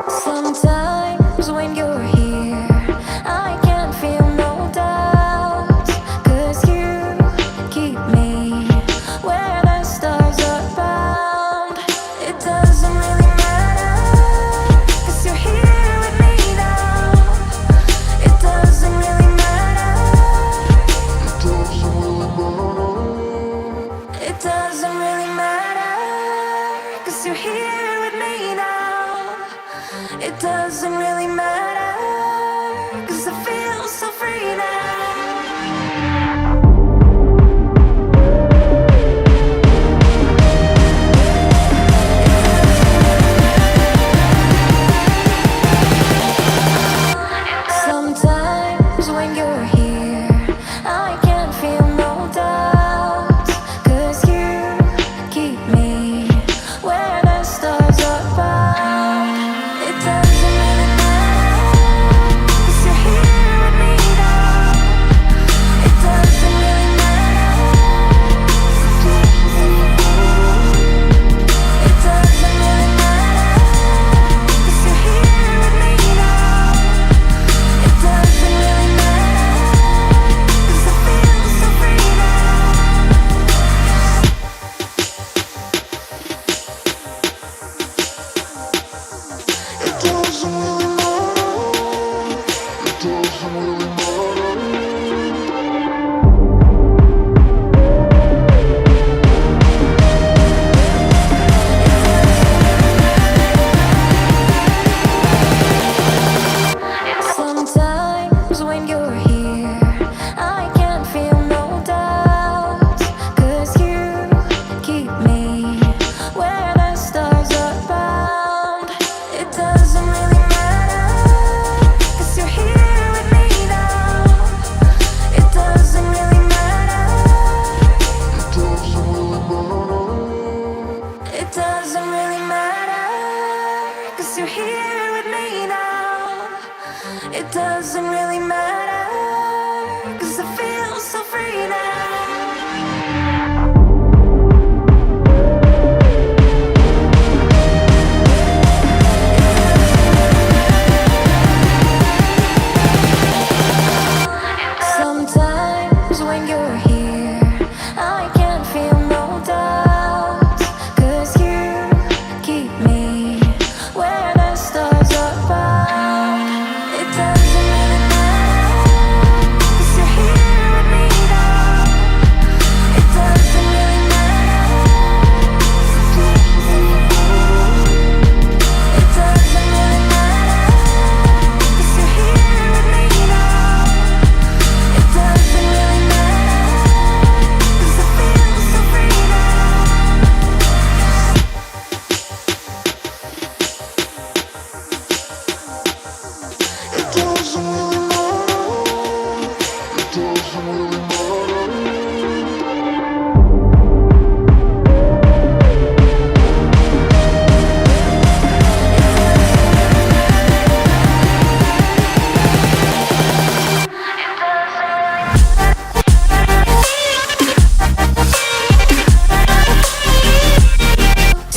Sometimes when you're here, I can't feel no doubt, 'cause you keep me where the stars are bound. It doesn't really matter, 'cause you're here with me now. It doesn't really matter. It doesn't really matter, 'cause you're here with me now. It doesn't really matter, 'cause I feel so free now. Sometimes when you're here, I can't feel no doubt, 'cause you keep me where the stars are bound. It doesn't really matter, 'cause you're here with me now. It doesn't really matter. It doesn't really matter, 'cause you're here with me now. It doesn't really matter, 'cause I feel so free now. It doesn't really matter. It doesn't really Sometimes when you're here, I can't feel no doubt, 'cause you keep me where the stars are bound. It doesn't really matter, 'cause you're here with me now. It doesn't really matter. It doesn't really matter, 'cause you're here with me now. It doesn't really matter, 'cause I feel so free now. Sometimes when you're here, I can't feel no doubt, 'cause you keep me where the stars are bound. It doesn't really matter, 'cause you're here with me now. It doesn't really matter. It doesn't really matter, 'cause you're here with me now. It doesn't really matter, 'cause I feel so free now. It doesn't really matter. It doesn't really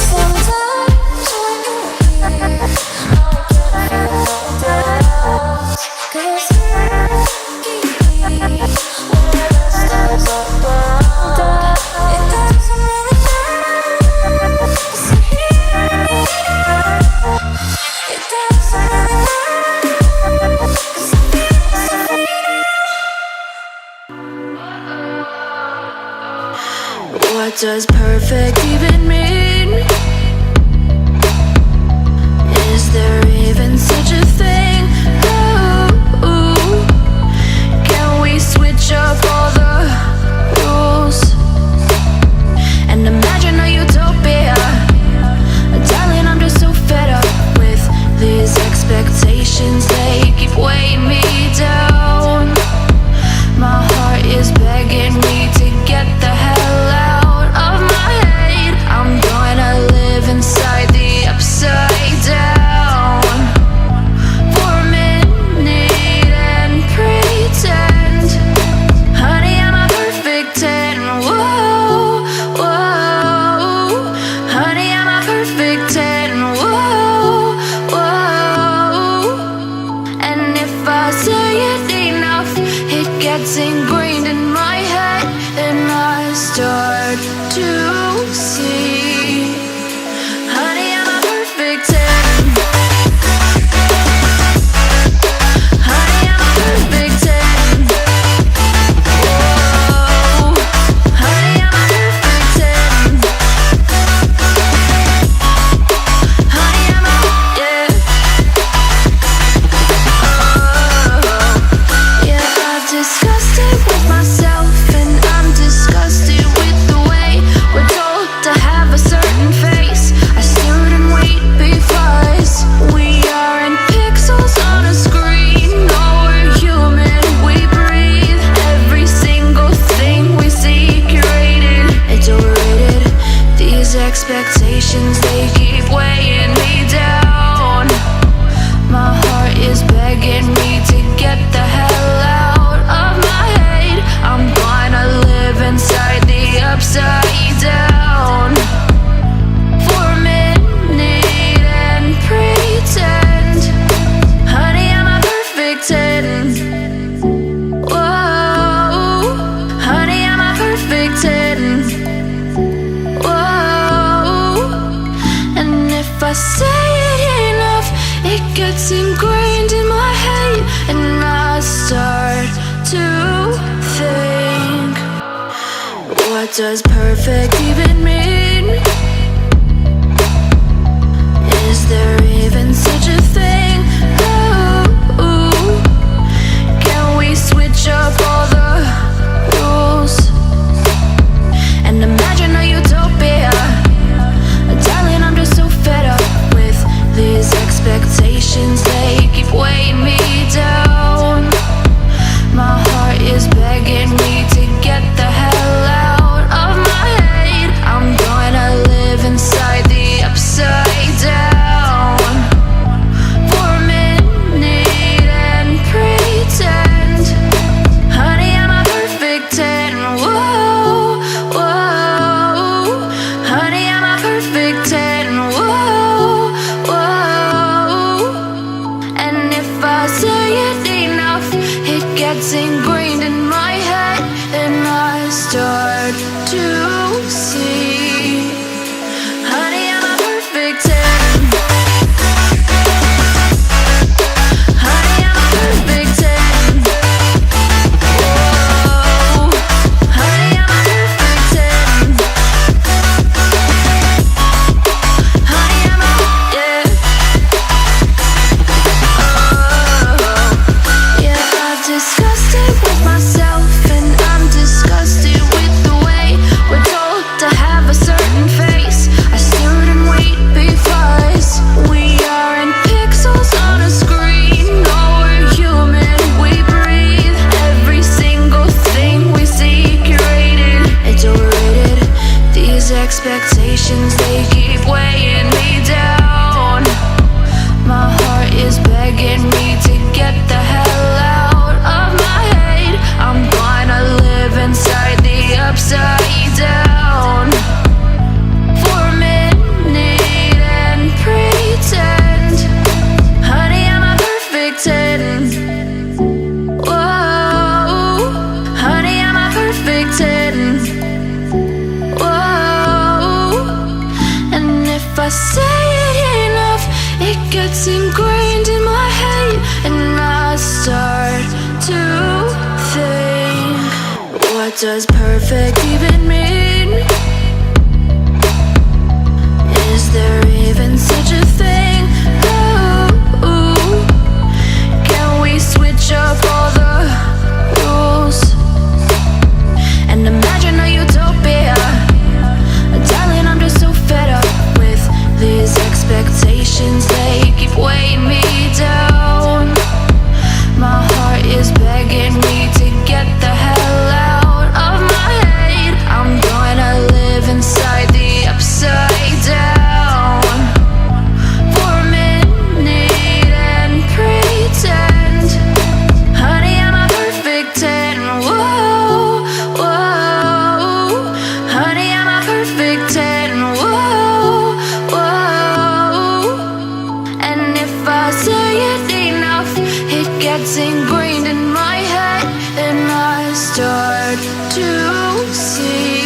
Sometimes when you're here, I can't feel no doubt, 'cause you keep me where the stars are bound. It doesn't really matter, 'cause you're here with me now. It doesn't really matter, 'cause I feel so free now. What does perfect even mean? Is there even such a thing? Ooh, can we switch up all the rules and imagine a utopia? Darling, I'm just so fed up with these expectations. They keep weighing me down. My heart is begging me to get the hell out of my head. I'm say it enough, it gets ingrained in my head, and I start to think, what does perfect even mean? Is there even such a thing? Ooh, can we switch up all the rules and imagine a utopia? Darling, I'm just so fed up with these expectations. They keep weighing me down. My heart is begging me to get the hell out of my head. I'm gonna live inside the upside down for a minute and pretend, honey, I'm a perfect 10. Whoa, whoa, honey, I'm a perfect 10. Whoa, whoa, and if I say it enough, it gets ingrained in my head, and I start to see, honey, I'm a perfect 10. Honey, I'm a perfect 10. Whoa, honey, I'm a perfect 10. Honey, I'm a, yeah. Yeah, I've discussed it with myself, and I'm disgusted with the way we're told to have a certain face. I stood and wait because we aren't pixels on a screen. No, we're human, we breathe. Every single thing we see curated, it's overrated. These expectations, they keep weighing me down. My heart is begging me to get the hell out of my head. I'm gonna live inside the upside down for a minute and pretend, honey, I'm a perfect 10. Whoa, honey, I'm a perfect 10. Whoa, and if I say it enough, it gets ingrained in my head, and I start to think, what does perfect even mean? Is there even such a thing? Ooh, can we switch up all the rules and imagine a utopia? Darling, I'm just so fed up with these expectations. They keep weighing me down. My heart is begging me to get the hell out of my head. I'm gonna live inside the upside down for a minute and pretend, honey, I'm a perfect 10. Whoa, whoa, honey, I'm a perfect 10. Whoa, whoa, and if I say it enough, it gets ingrained in my head, and I start to see.